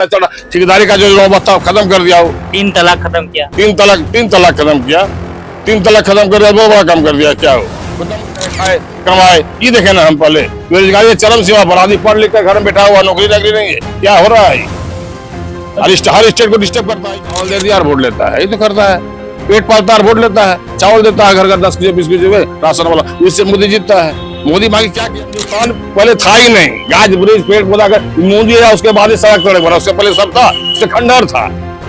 ठेकेदारी का जो बताओ खत्म कर दिया, वो 3 तलाक खत्म किया। 3 तलाक खत्म किया, 3 तलाक खत्म कर दिया, वो बड़ा काम कर दिया। क्या हो खाए कमाए ये देखे ना हम पहले। बेरोजगारी चरम सीमा पर, आदमी पढ़ लिख कर घर में बैठा हुआ, नौकरी नौकरी नहीं है। क्या हो रहा है? हर स्टेट को डिस्टर्ब करता है। चावल दे दिया और वोट लेता है, ये तो करता है। पेट पालता है, वोट लेता है। चावल देता है घर घर 10 किलो 20 किलो राशन वाला, उससे मोदी जीतता है। मोदी मांगे क्या किया? हिंदुस्तान पहले था ही नहीं, गाज ब्रिज पेड़ पौधा कर मोदी आया, उसके बाद ही सड़क सड़क बना। उससे पहले सब था, उससे खंडहर था।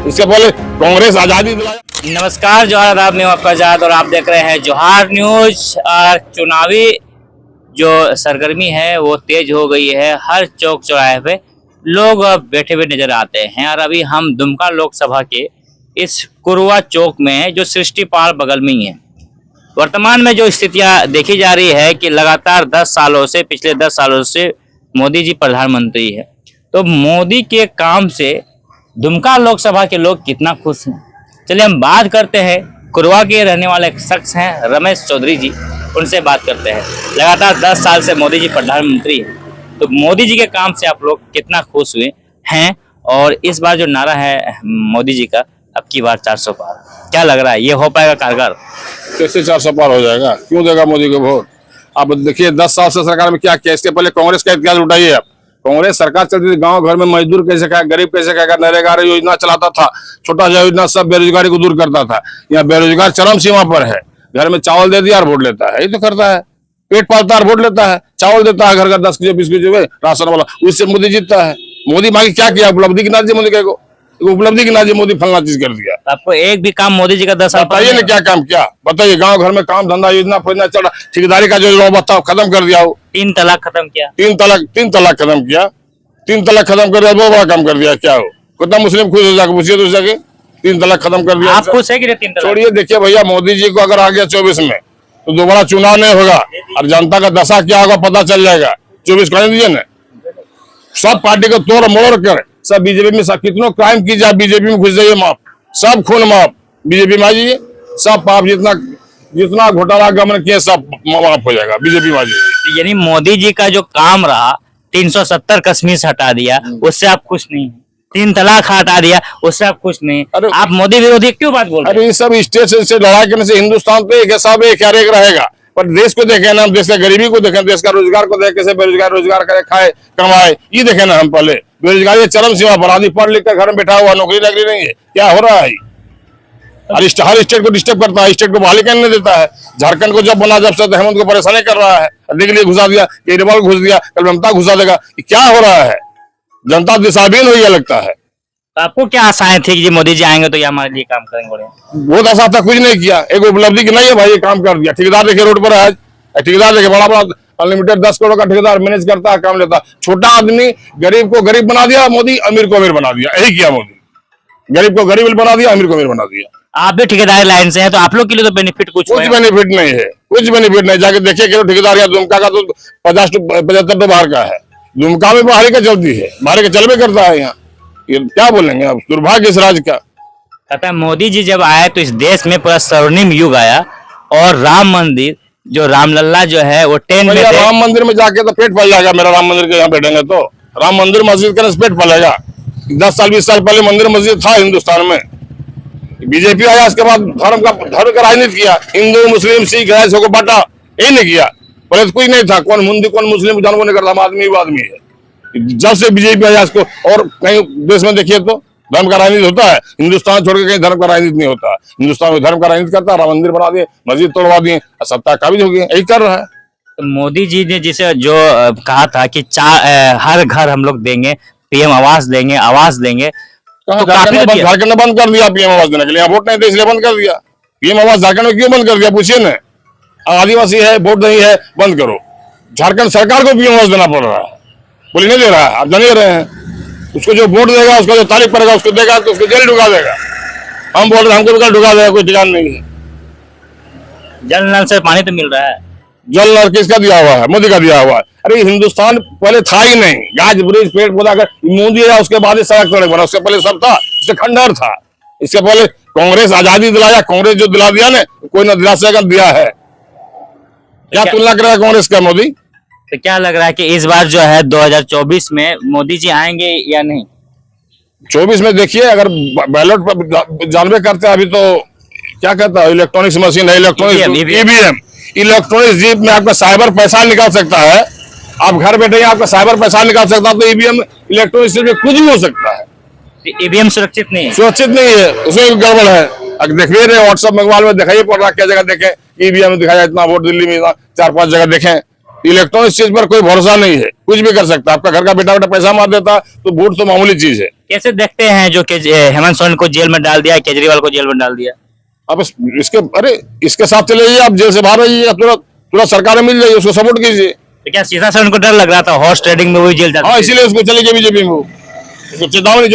इससे पहले कांग्रेस आजादी दिलाया। नमस्कार, जोहार आदाब, मैं आपका आजाद और आप देख रहे हैं जोहार न्यूज। और चुनावी जो सरगर्मी है वो तेज हो गई है। हर चौक चौराहे पे लोग बैठे हुए नजर आते हैं। और अभी हम दुमका लोकसभा के इस कुरुआ चौक में है, जो सृष्टि पार्क बगल में ही है। वर्तमान में जो स्थितियां देखी जा रही है कि लगातार 10 सालों से, पिछले 10 सालों से मोदी जी प्रधानमंत्री है। तो मोदी के काम से दुमका लोकसभा के लोग कितना खुश हैं, चलिए हम बात करते हैं। कुरुआ के रहने वाले एक शख्स हैं रमेश चौधरी जी, उनसे बात करते हैं। लगातार 10 साल से मोदी जी प्रधानमंत्री हैं, तो मोदी जी के काम से आप लोग कितना खुश हुए हैं? और इस बार जो नारा है मोदी जी का, अब की बार 400 पार, क्या लग रहा है ये हो पाएगा कारगर? कैसे 400 पार हो जाएगा? क्यों देगा मोदी को वोट? आप देखिए 10 साल से सरकार में क्या किया। इसके पहले कांग्रेस का इतिहास उठाइए आप। कांग्रेस सरकार चलती थी, गांव घर में मजदूर कैसे खाया, गरीब कैसे खाएगा, नरेगा योजना चलाता था, छोटा सा योजना, सब बेरोजगारी को दूर करता था। यहाँ बेरोजगार चरम सीमा पर है। घर में चावल दे दिया और वोट लेता है, ये तो करता है। पेट पालता है, वोट लेता है। चावल देता है घर घर 10 किलो 20 किलो राशन वाला, उससे मोदी जीतता है। मोदी मांगे क्या किया? उपलब्धि गिना दीजिए मोदी को, उपलब्धि गिना दीजिए। मोदी फलना चीज कर दिया। आपको एक भी काम मोदी जी का 10 साल बताइए ना, क्या काम किया? बताइए। गांव घर में काम धंधा योजना फैजना चल रहा, ठेकेदारी का जो बताओ खत्म कर दिया, वो 3 तलाक खत्म किया। 3 तलाक खत्म किया, 3 तलाक खत्म कर दिया, वो बड़ा काम कर दिया। क्या हो? कितना मुस्लिम खुश हो जाकर पूछिए तो जाके। 3 तलाक खत्म कर दिया। आप खुश है कि 3 तलाक? छोड़िए, देखिए भैया, मोदी जी को अगर आ गया 24 में तो दोबारा चुनाव नहीं होगा और जनता का दशा क्या होगा पता चल जाएगा। 24 करने दीजिए ना। सब पार्टी को तोड़ मोड़ कर सब बीजेपी में, सब कितनों क्राइम की जाए बीजेपी में घुस जाइए, माफ, सब खून माफ बीजेपी में आ जाइए। सब पाप जितना घोटाला गमन किए सब माफ हो जाएगा बीजेपी में आ जाइए। यानी मोदी जी का जो काम रहा, 370 कश्मीर से हटा दिया, उससे आप खुश नहीं हैं। 3 तलाक हटा दिया, उससे आप खुश नहीं। आप मोदी विरोधी क्यों बात बोल रहे हैं? अरे ये सब स्टेट से लड़ाई करने से हिंदुस्तान तो एक है, सब एक रहेगा। पर देश को देखे ना, देश का गरीबी को देखें, देश का रोजगार को देखे, कैसे बेरोजगार रोजगार करे, खाए कमाए, ये देखे ना हम पहले। बेरोजगारी चरम सीमा पर, आदमी पढ़ लिख कर घर में बैठा हुआ, नौकरी नौकरी नहीं है। क्या हो रहा है? हर स्टेट को डिस्टर्ब करता है, स्टेट को बहाली करने देता है। झारखंड को जब बना, जब से हेमंत को परेशानी कर रहा है, दिल्ली घुसा दिया, केजरीवाल घुस दिया, कल ममता घुसा देगा। क्या हो रहा है? जनता दिशाहीन हो गया लगता है। तो आपको क्या आशाएं थी कि मोदी जी आएंगे तो ये हमारे लिए काम करेंगे? बहुत आशा था, कुछ नहीं किया। एक उपलब्धि की नहीं है भाई, ये काम कर दिया। ठेकेदार देखे रोड पर है, ठेकेदार देखे बड़ा बड़ा अनलिमिटेड 10 करोड़ का ठेकेदार मैनेज करता है, काम लेता है। छोटा आदमी गरीब को गरीब बना दिया मोदी, अमीर को अमीर बना दिया। यही किया मोदी, गरीब को गरीब बना दिया, अमीर को अमीर बना दिया। आप भी ठेकेदारी लाइन से हैं, तो आप लोग के लिए तो बेनिफिट कुछ बेनिफिट नहीं है, कुछ बेनिफिट नहीं। जाके देखिए कि ठेकेदार या दुमका का तो 50-75 तो बाहर का है। दुमका में बाहर का चलती है, बाहर का चलवे करता है। यहाँ ये क्या बोलेंगे आप? दुर्भाग्य इस राज का। कहता है मोदी जी जब आए तो इस देश में पूरा स्वर्णिम युग आया। और राम मंदिर, जो रामलला जो है वो 10 में थे। राम मंदिर में जाके तो पेट फल जाएगा मेरा। राम मंदिर के यहाँ बैठेंगे तो राम मंदिर मस्जिद करने से पेट फलेगा। 10 साल 20 साल पहले मंदिर मस्जिद था हिंदुस्तान में। बीजेपी आया, इसके बाद धर्म का राजनीति किया। हिंदू मुस्लिम सिख ऐसे को बांटा, यही नहीं किया। पहले तो कोई नहीं था, कौन हिंदू कौन मुस्लिम जानबो नहीं करता। आदमी है। जब से बीजेपी आया इसको, और कहीं देश में देखिए तो धर्म का राजनीति होता है। हिंदुस्तान छोड़ के कहीं धर्म का राजनीति नहीं होता। हिंदुस्तान में धर्म का राजनीति करता है। राम मंदिर बना दिए, मस्जिद तोड़वा दिए, सत्ता काबिज हो गई, यही कर रहा है। तो मोदी जी ने जिसे जो कहा था कि हर घर हम लोग देंगे, पीएम आवास देंगे, आवास देंगे, तो झारखंड ने बंद कर दिया पीएम आवास देने के लिए। वोट नहीं थे इसलिए बंद कर दिया। पीएम आवास झारखंड में क्यों बंद कर दिया पूछिए ना। आदिवासी है, वोट नहीं है, बंद करो। झारखंड सरकार को पीएम आवास देना पड़ रहा है, बोली नहीं दे रहा है। आप जान ही रहे हैं, उसको जो वोट देगा, उसका जो तारीफ करेगा, उसको देगा तो उसको जेल ढुका देगा। हम बोल रहे हैं हमको भी ढुका देगा, कोई ठिकान नहीं है। जल नल से पानी तो मिल रहा है। जल नल किसका दिया हुआ है? मोदी का दिया हुआ है। अरे हिंदुस्तान पहले था ही नहीं, गाज ब्रिज पेड़ पौधा कर मोदी आया, उसके बाद ही सड़क सड़क बना। उससे पहले सब था, उससे खंडहर था। इससे पहले कांग्रेस आजादी दिलाया, कांग्रेस जो दिला दिया ना, कोई न दिला सकेगा, दिया है। क्या तुलना करेगा कांग्रेस का मोदी? तो क्या लग रहा है कि इस बार जो है 2024 में मोदी जी आएंगे या नहीं? 24 में देखिए, अगर बैलेट पर जानबे करते हैं अभी तो क्या कहता है, इलेक्ट्रॉनिक्स मशीन है, इलेक्ट्रॉनिक ईवीएम, इलेक्ट्रॉनिक जीप में आपका साइबर पैसा निकाल सकता है। आप घर बैठे आपका साइबर पैसा निकाल सकता है, तो ईवीएम इलेक्ट्रॉनिक जीप में कुछ भी हो सकता है। ईवीएम सुरक्षित नहीं है, सुरक्षित नहीं है, उसमें गड़बड़ है। अगर देख भी रहे व्हाट्सएप मोबाइल में दिखाइए पड़ रहा, क्या जगह देखें ईवीएम दिखाया, इतना वोट दिल्ली में 4-5 जगह देखें। इलेक्ट्रॉनिक चीज पर कोई भरोसा नहीं है, कुछ भी कर सकता है। आपका घर का बेटा बेटा पैसा मार देता तो वोट तो मामूली चीज है। कैसे देखते हैं जो हेमंत सोरेन को जेल में डाल दिया, केजरीवाल को जेल में डाल दिया? अब इसके साथ चले जाइए, आप जेल से बाहर रहिए, तुरंत सरकार मिल जाइए, उसको सपोर्ट कीजिए। तो क्या सीधा से उनको डर लग रहा था हॉर्स ट्रेडिंग में वही जेल जाता? हाँ, इसीलिए उसको चले गए बीजेपी में। उसको चेतावनी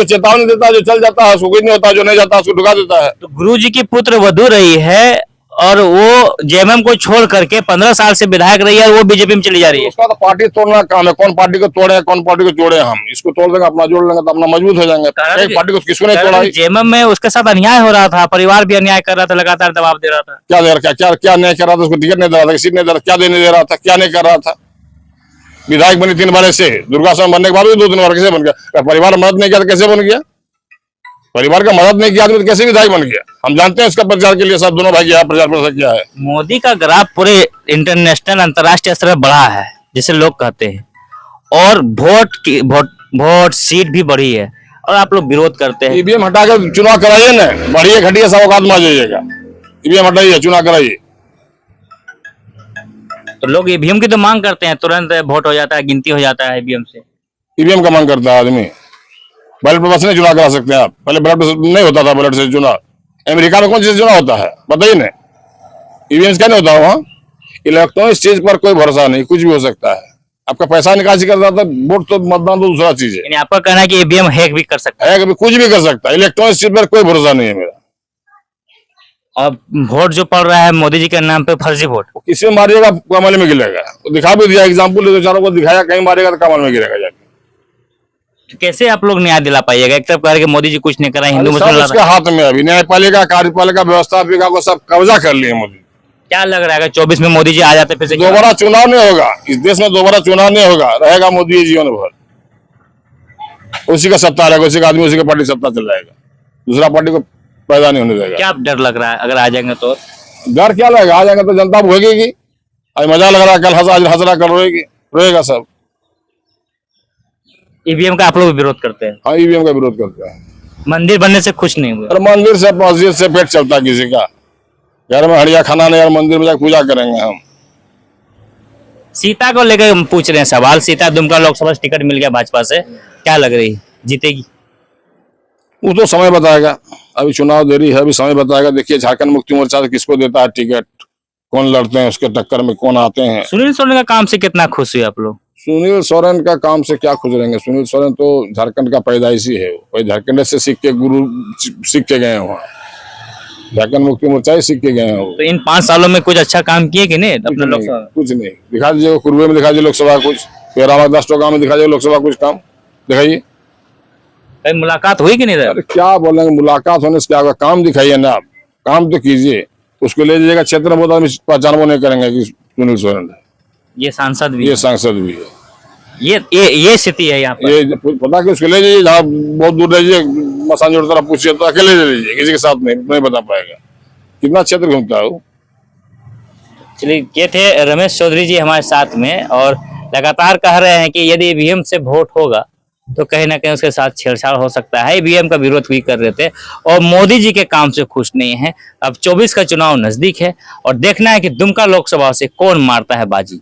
देता है, जो चल जाता है उसको कुछ नहीं होता, जो नहीं जाता उसको ढुका देता है। तो गुरु जी की पुत्र वधू रही है और वो जेएमएम को छोड़ करके 15 साल से विधायक रही है और वो बीजेपी में चली जा रही है। उसका तो पार्टी तोड़ना काम है, कौन पार्टी को तोड़े कौन पार्टी को जोड़े। हम इसको तोड़ देंगे, अपना जोड़ लेंगे तो अपना मजबूत हो जाएंगे। पार्टी को किसको नहीं तोड़ा? जेएमएम में उसके साथ अन्याय हो रहा था, परिवार भी अन्याय कर रहा था, लगातार दबाव दे रहा था। क्या दे रहा था, क्या नहीं कर रहा था? उसको टिकट नहीं दे रहा था, सीट नहीं दे रहा, क्या देने दे रहा था, क्या नहीं कर रहा था? विधायक बनी 3 बार ऐसे, दुर्गा साहब बनने के बाद भी 2-3 बार कैसे बन गया? परिवार मदद नहीं किया तो कैसे बन गया? परिवार का मदद नहीं किया आदमी तो कैसे विधायक बन गया? हम जानते हैं इसका प्रचार के लिए सब दोनों भाई क्या प्रचार प्रसार किया है। मोदी का ग्राफ पूरे इंटरनेशनल अंतर्राष्ट्रीय स्तर पर बढ़ा है, जिसे लोग कहते हैं, और वोट सीट भी बढ़ी है, और आप लोग विरोध करते हैं। ईवीएम हटाकर चुनाव कराइए ना, बढ़िए घटिया सब औकात में आ जाइएगा। ईवीएम हटाइए, चुनाव कराइए। तो लोग ईवीएम की तो मांग करते हैं, तुरंत वोट हो जाता है, गिनती हो जाता है ईवीएम से। ईवीएम का मांग करता है आदमी, बैलेट पर बस नहीं चुनाव करा सकते हैं आप। पहले बैलेट नहीं होता था, बैलेट से चुनाव। अमेरिका में कौन सी चुनाव होता है बताइए ना? ईवीएम क्या नहीं होता वहाँ? इलेक्ट्रॉनिक चीज पर कोई भरोसा नहीं, कुछ भी हो सकता है। आपका पैसा निकासी करता था, वोट तो मतदान तो दूसरा चीज है। यानी आपका कहना है कि ईवीएम हैक भी कर सकता है, कुछ भी कर सकता है। इलेक्ट्रॉनिक चीज पर कोई भरोसा नहीं है मेरा। और वोट जो पड़ रहा है मोदी जी के नाम पे, फर्जी वोट, किसी मारिएगा कमल में गिरेगा। दिखा भी दिया, एग्जाम्पल चारों को दिखाया, कहीं मारेगा तो कमल में गिरेगा जाके। तो कैसे आप लोग न्याय दिला पाइएगा? एक तरफ कह रहे कि मोदी जी कुछ नहीं करा, हिंदू मुसलमान उसके हाथ में अभी न्यायपालिका, कार्यपालिका, व्यवस्थापिका को सब कब्जा कर लिए मोदी। क्या लग रहा है 24 में मोदी जी आ जाते फिर से? दोबारा चुनाव नहीं होगा इस देश में, दोबारा चुनाव नहीं होगा, रहेगा मोदी जीवन भर। उसी का सत्ता रहेगा, उसी का आदमी, उसी का पार्टी सत्ता चल जाएगा, दूसरा पार्टी को पैदा नहीं होने देगा। क्या डर लग रहा है अगर आ जाएंगे तो? डर क्या लगेगा? आ जाएंगे तो जनता भोगेगी। आज मजा लग रहा है, कल हंस रहा, कल रोएगा सब। ईवीएम का आप लोग विरोध करते हैं? हाँ, ईवीएम का विरोध करते हैं। मंदिर बनने से खुश नहीं हुए? और मंदिर से मस्जिद से पेट चलता किसी का। घर में हड़िया खाना नहीं, और मंदिर में जाकर पूजा करेंगे हम। सीता को लेकर हम पूछ रहे हैं सवाल। सीता दुमका लोकसभा से टिकट मिल गया भाजपा से, क्या लग रही है, जीतेगी? वो तो समय बताएगा, अभी चुनाव देरी है, अभी समय बताएगा। देखिए झारखंड मुक्ति मोर्चा से किसको देता है टिकट, कौन लड़ते हैं, उसके टक्कर में कौन आते हैं। सुनील सोरेन का काम से कितना खुश हुए आप लोग? सुनील सोरेन का काम से क्या खुश रहेंगे? सुनील सोरेन तो झारखंड का पैदाइशी है, वही झारखंड से सीख के गए हैं वहाँ, झारखंड मुक्ति मोर्चा ही सीख के गए हैं। तो इन 5 सालों में कुछ अच्छा काम किए कि नहीं अपने लोकसभा? कुछ नहीं। दिखा दीजिए, कुरुए में दिखा दीजिए लोकसभा कुछ, रामादास गाँव में दिखा दीजिए लोकसभा कुछ काम दिखाइए। कहीं मुलाकात हुई कि नहीं? अरे क्या बोलेंगे, मुलाकात होने से क्या होगा? काम दिखाइए ना आप, काम तो कीजिए। उसको ले जाइएगा क्षेत्र में, बहुत आदमी पहचान नहीं करेंगे कि सुनील सोरेन है। ये सांसद भी, ये सांसद भी है, ये स्थिति है यहाँ पर। ये पता कि उसको ले जाइए, जहाँ बहुत दूर ले जाइए, मसांजोड़ तरफ पूछिए तो अकेले ले लीजिए, किसी के साथ नहीं बता पाएगा। कितना क्षेत्र घूमता है वो। चलिए, ये थे रमेश चौधरी जी हमारे साथ में, और लगातार कह रहे हैं कि यदि ईवीएम से वोट होगा तो कहीं ना कहीं उसके साथ छेड़छाड़ हो सकता है। ईवीएम का विरोध भी कर रहे थे, और मोदी जी के काम से खुश नहीं है। अब 24 का चुनाव नजदीक है, और देखना है कि दुमका लोकसभा से कौन मारता है बाजी।